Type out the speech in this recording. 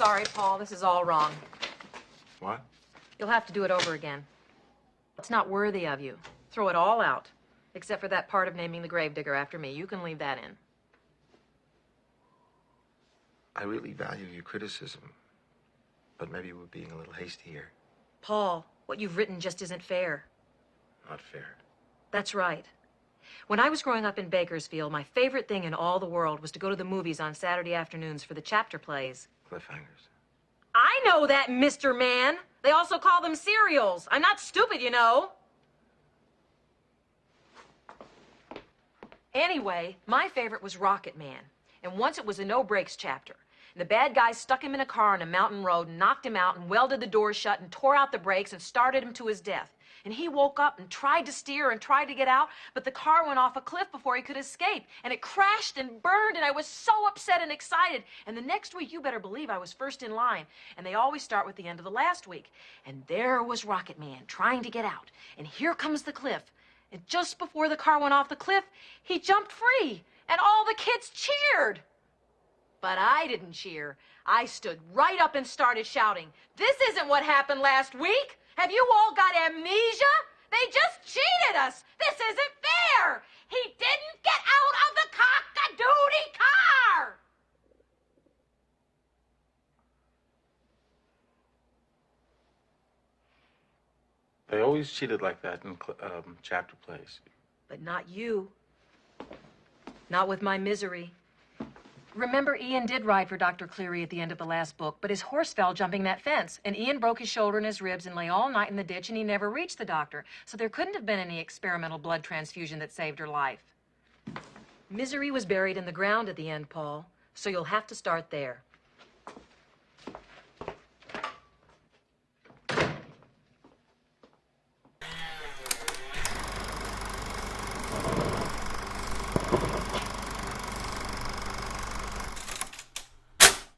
sorry, Paul. This is all wrong. What? You'll have to do it over again. It's not worthy of you. Throw it all out. Except for that part of naming the gravedigger after me. You can leave that in. I really value your criticism. But maybe we're being a little hasty here. Paul, what you've written just isn't fair. Not fair. That's right. When I was growing up in Bakersfield, my favorite thing in all the world was to go to the movies on Saturday afternoons for the chapter plays. Cliffhangers. I know that, Mr. Man. They also call them serials. I'm not stupid, you know. Anyway, my favorite was Rocket Man. And once it was a no-brakes chapter. And the bad guy stuck him in a car on a mountain road and knocked him out and welded the door shut and tore out the brakes and started him to his death. And he woke up and tried to steer and tried to get out, but the car went off a cliff before he could escape. And it crashed and burned, and I was so upset and excited. And the next week, you better believe I was first in line. And they always start with the end of the last week. And there was Rocket Man trying to get out. And here comes the cliff. And just before the car went off the cliff, he jumped free. And all the kids cheered. But I didn't cheer. I stood right up and started shouting, "This isn't what happened last week. Have you all got amnesia? They just cheated us. This isn't fair. He didn't get out of the cock-a-doodie car." They always cheated like that in chapter plays. But not you. Not with my misery. Remember, Ian did ride for Dr. Cleary at the end of the last book, but his horse fell jumping that fence, and Ian broke his shoulder and his ribs and lay all night in the ditch, and he never reached the doctor. So there couldn't have been any experimental blood transfusion that saved her life. Misery was buried in the ground at the end, Paul, so you'll have to start there.